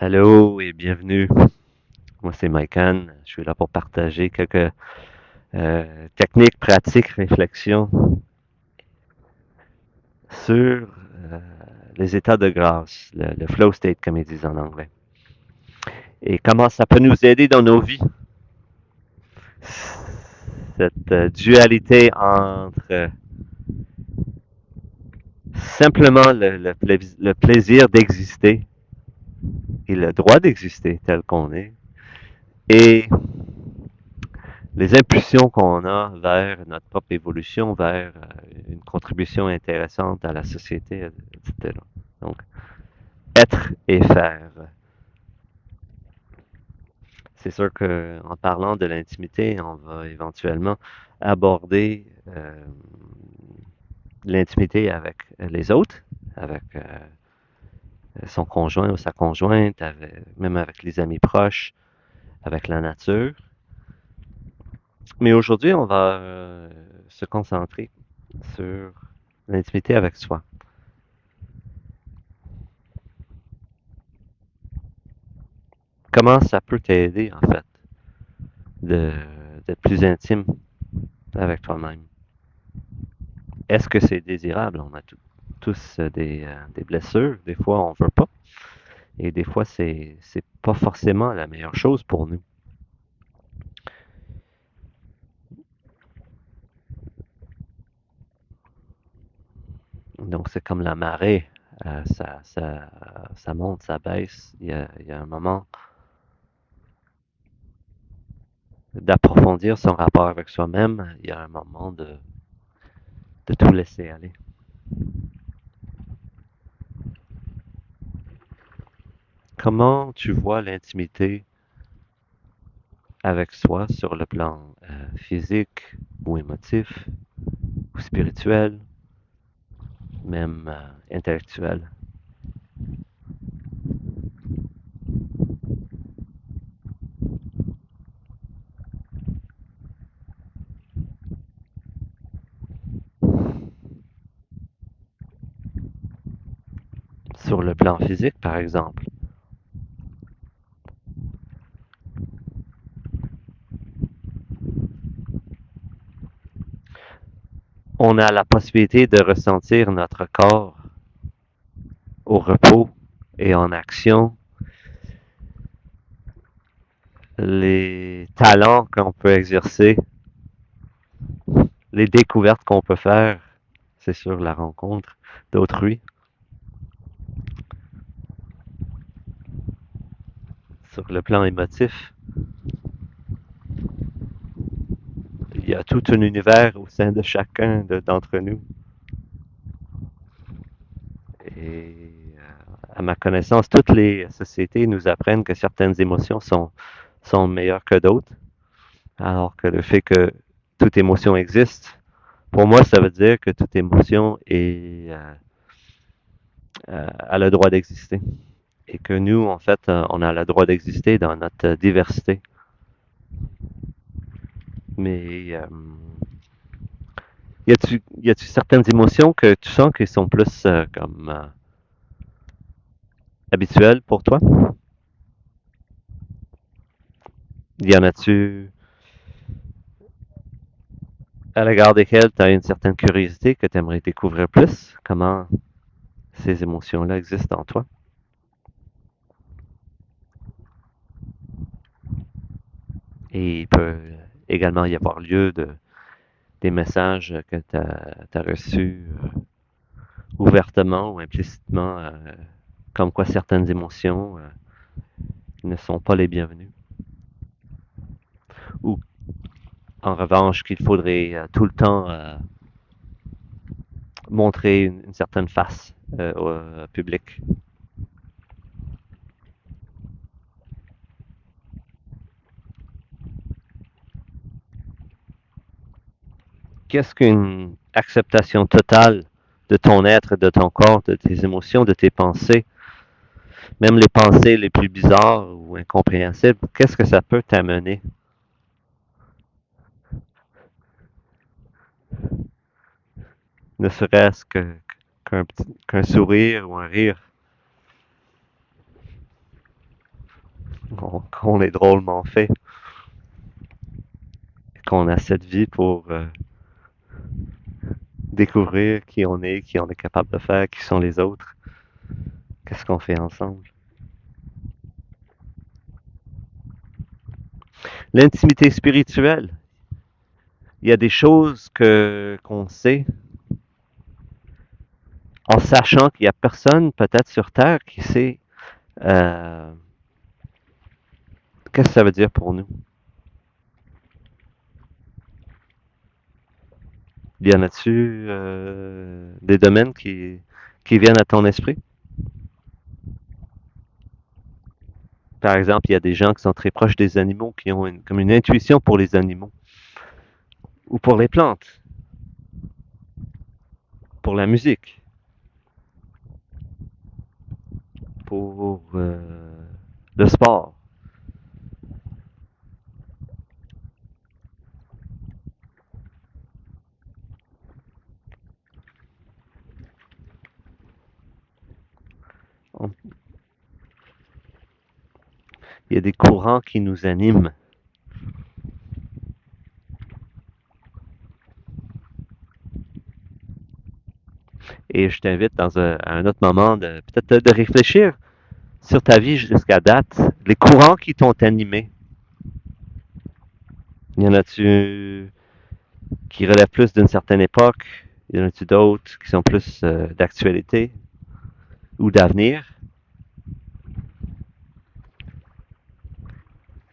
Allô et bienvenue. Moi, c'est Mike Ann. Je suis là pour partager quelques techniques, pratiques, réflexions sur les états de grâce, le flow state, comme ils disent en anglais. Et comment ça peut nous aider dans nos vies. Cette dualité entre simplement le plaisir d'exister et le droit d'exister tel qu'on est, et les impulsions qu'on a vers notre propre évolution, vers une contribution intéressante à la société, etc. Donc, être et faire. C'est sûr qu'en parlant de l'intimité, on va éventuellement aborder l'intimité avec les autres, avec son conjoint ou sa conjointe, même avec les amis proches, avec la nature. Mais aujourd'hui, on va se concentrer sur l'intimité avec soi. Comment ça peut t'aider, en fait, de, d'être plus intime avec toi-même? Est-ce que c'est désirable? On a tous des blessures. Des fois, on veut pas. Et des fois, c'est pas forcément la meilleure chose pour nous. Donc, c'est comme la marée. Ça monte, ça baisse. Il y a un moment d'approfondir son rapport avec soi-même. Il y a un moment de tout laisser aller. Comment tu vois l'intimité avec soi sur le plan physique ou émotif ou spirituel, même intellectuel? Sur le plan physique, par exemple, on a la possibilité de ressentir notre corps au repos et en action, les talents qu'on peut exercer, les découvertes qu'on peut faire, c'est sûr, la rencontre d'autrui. Sur le plan émotif, il y a tout un univers au sein de chacun d'entre nous. Et à ma connaissance, toutes les sociétés nous apprennent que certaines émotions sont meilleures que d'autres, alors que le fait que toute émotion existe, pour moi, ça veut dire que toute émotion a le droit d'exister. Et que nous, en fait, on a le droit d'exister dans notre diversité. Mais y a-tu certaines émotions que tu sens qui sont plus comme habituelles pour toi? Y en a-tu à l'égard desquelles tu as une certaine curiosité que tu aimerais découvrir plus? Comment ces émotions-là existent en toi? Et il peut également y avoir lieu des messages que tu as reçus ouvertement ou implicitement, comme quoi certaines émotions ne sont pas les bienvenues. Ou en revanche qu'il faudrait tout le temps montrer une certaine face au public. Qu'est-ce qu'une acceptation totale de ton être, de ton corps, de tes émotions, de tes pensées, même les pensées les plus bizarres ou incompréhensibles, qu'est-ce que ça peut t'amener? Ne serait-ce qu'un sourire ou un rire. qu'on est drôlement fait, qu'on a cette vie pour découvrir qui on est capable de faire, qui sont les autres, qu'est-ce qu'on fait ensemble. L'intimité spirituelle, il y a des choses que qu'on sait en sachant qu'il y a personne peut-être sur Terre qui sait euh, qu'est-ce que ça veut dire pour nous. Y en a-tu des domaines qui viennent à ton esprit? Par exemple, il y a des gens qui sont très proches des animaux, qui ont comme une intuition pour les animaux, ou pour les plantes, pour la musique, pour le sport. On- Il y a des courants qui nous animent. Et je t'invite dans à un autre moment de peut-être de réfléchir sur ta vie jusqu'à date, les courants qui t'ont animé. Y en a-tu qui relèvent plus d'une certaine époque? Y en a-tu d'autres qui sont plus d'actualité ou d'avenir?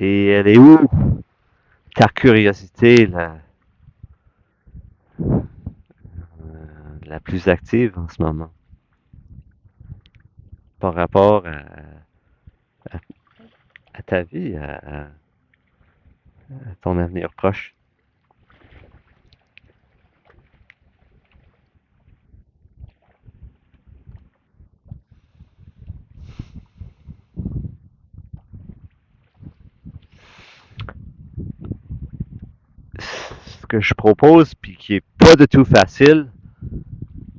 Et elle est où ta curiosité la plus active en ce moment par rapport à- à ta vie, à ton avenir proche? Ce que je propose, puis qui est pas du tout facile,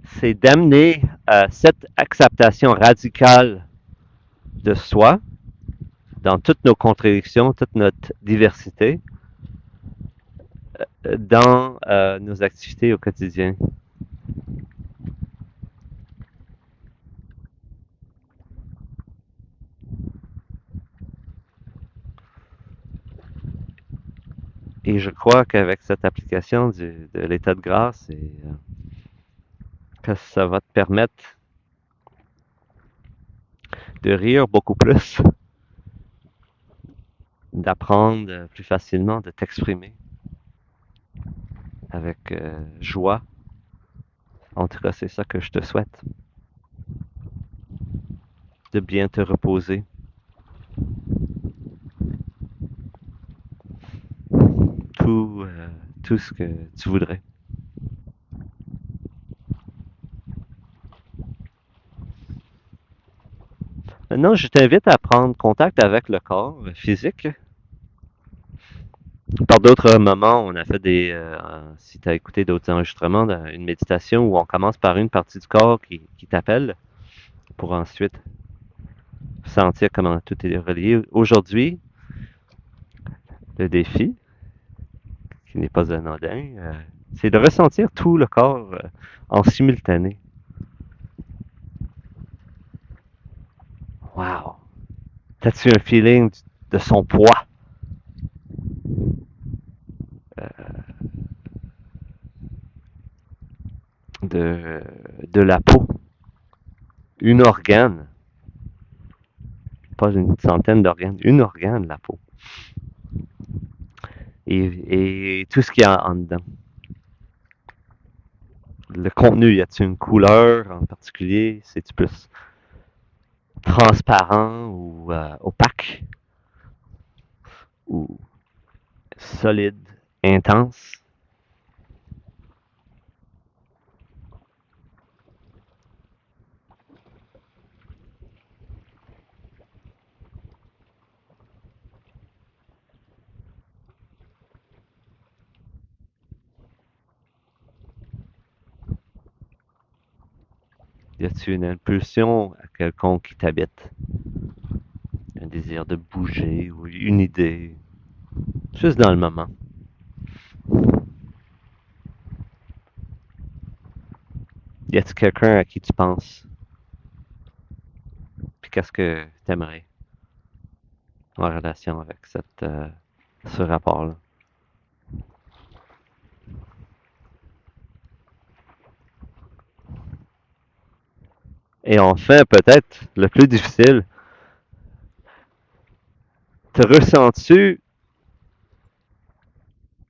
c'est d'amener cette acceptation radicale de soi dans toutes nos contradictions, toute notre diversité, dans nos activités au quotidien. Et je crois qu'avec cette application de l'état de grâce, que ça va te permettre de rire beaucoup plus, d'apprendre plus facilement, de t'exprimer avec joie. En tout cas, c'est ça que je te souhaite, de bien te reposer. Tout, tout ce que tu voudrais. Maintenant, je t'invite à prendre contact avec le corps physique. Par d'autres moments, on a fait si tu as écouté d'autres enregistrements, une méditation où on commence par une partie du corps qui t'appelle pour ensuite sentir comment tout est relié. Aujourd'hui, le défi, qui n'est pas anodin, c'est de ressentir tout le corps en simultané. Wow! T'as-tu un feeling de son poids? De, de la peau? Une organe, pas une centaine d'organes, une organe, la peau. Et tout ce qu'il y a en dedans. Le contenu, y a-t-il une couleur en particulier? C'est-tu plus transparent ou opaque? Ou solide, intense? Y a-t-il une impulsion quelconque qui t'habite? désir de bouger ou une idée, juste dans le moment. Y a-t-il quelqu'un à qui tu penses? Puis qu'est-ce que tu aimerais en relation avec ce rapport-là? Et enfin, peut-être le plus difficile, te ressens-tu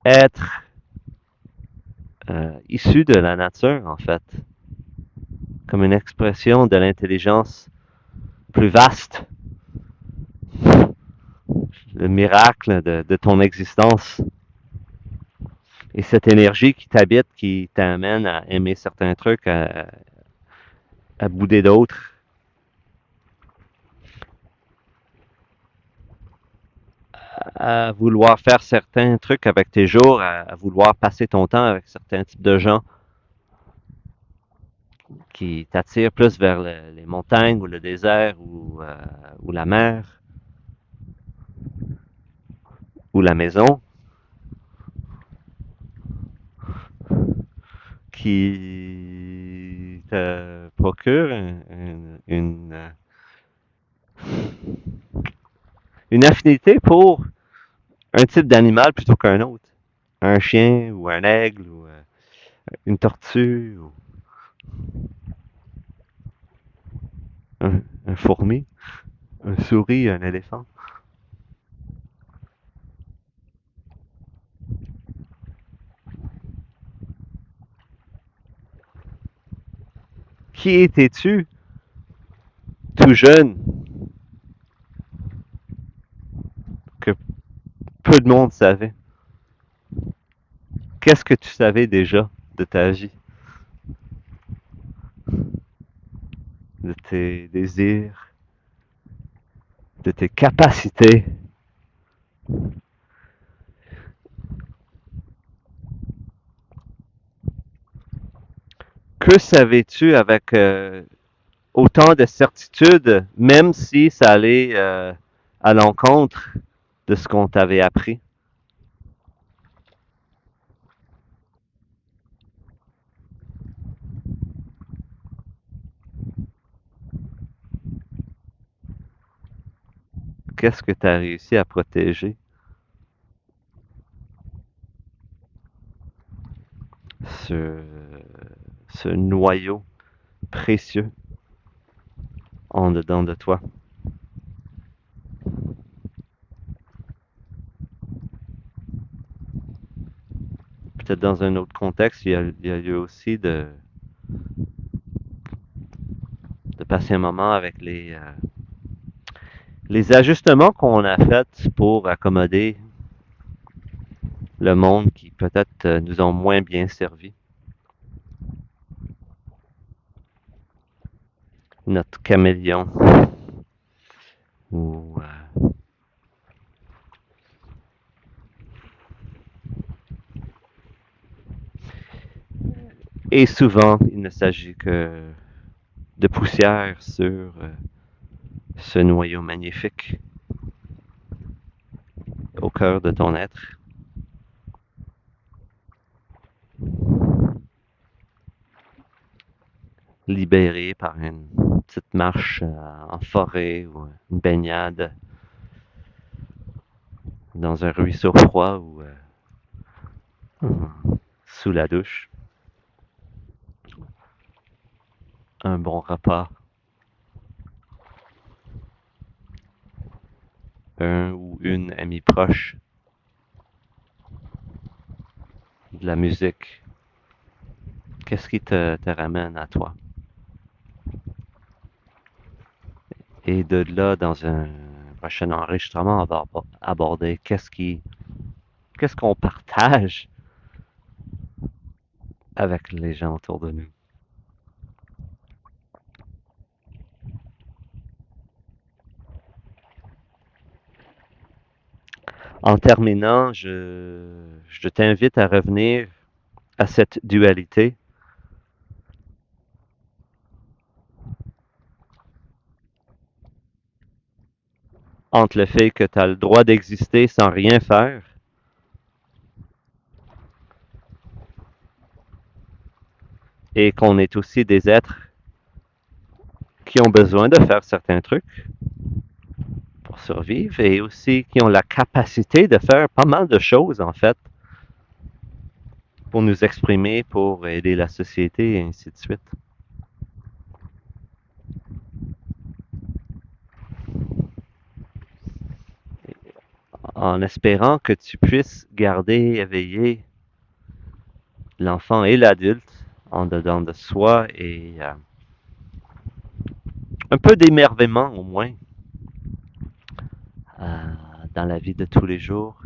être issu de la nature, en fait, comme une expression de l'intelligence plus vaste, le miracle de ton existence, et cette énergie qui t'habite, qui t'amène à aimer certains trucs, à bouder d'autres, à vouloir faire certains trucs avec tes jours, à vouloir passer ton temps avec certains types de gens qui t'attirent plus vers les montagnes ou le désert ou la mer ou la maison, qui te procure une affinité pour un type d'animal plutôt qu'un autre. Un chien ou un aigle ou une tortue ou un fourmi, un souris, un éléphant. Qui étais-tu tout jeune que peu de monde savait? Qu'est-ce que tu savais déjà de ta vie, de tes désirs, de tes capacités? Que savais-tu avec autant de certitude, même si ça allait à l'encontre de ce qu'on t'avait appris? Qu'est-ce que tu as réussi à protéger? Ce, ce noyau précieux en dedans de toi. Peut-être dans un autre contexte, il y a lieu aussi de passer un moment avec les ajustements qu'on a faits pour accommoder le monde qui peut-être nous ont moins bien servi. Notre caméléon. Ou, et souvent, il ne s'agit que de poussière sur ce noyau magnifique au cœur de ton être. Libéré par une petite marche en forêt ou une baignade dans un ruisseau froid ou sous la douche. Un bon repas. Un ou une amie proche. De la musique. Qu'est-ce qui te ramène à toi? Et de là, dans un prochain enregistrement, on va aborder qu'est-ce qu'on partage avec les gens autour de nous. En terminant, je t'invite à revenir à cette dualité. entre le fait que tu as le droit d'exister sans rien faire et qu'on est aussi des êtres qui ont besoin de faire certains trucs pour survivre et aussi qui ont la capacité de faire pas mal de choses en fait pour nous exprimer, pour aider la société et ainsi de suite. En espérant que tu puisses garder éveillé l'enfant et l'adulte en dedans de soi et un peu d'émerveillement au moins euh, dans la vie de tous les jours.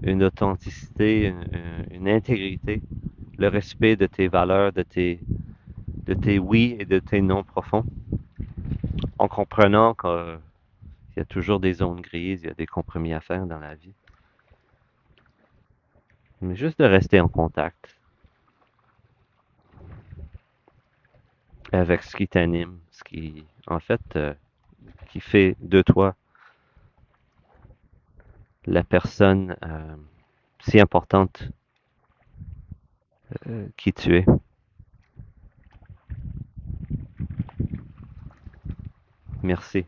Une authenticité, une intégrité, le respect de tes valeurs, de tes oui et de tes non profonds, en comprenant qu'il y a toujours des zones grises, il y a des compromis à faire dans la vie. Mais juste de rester en contact avec ce qui t'anime, ce qui, en fait, qui fait de toi la personne si importante qui tu es. Merci.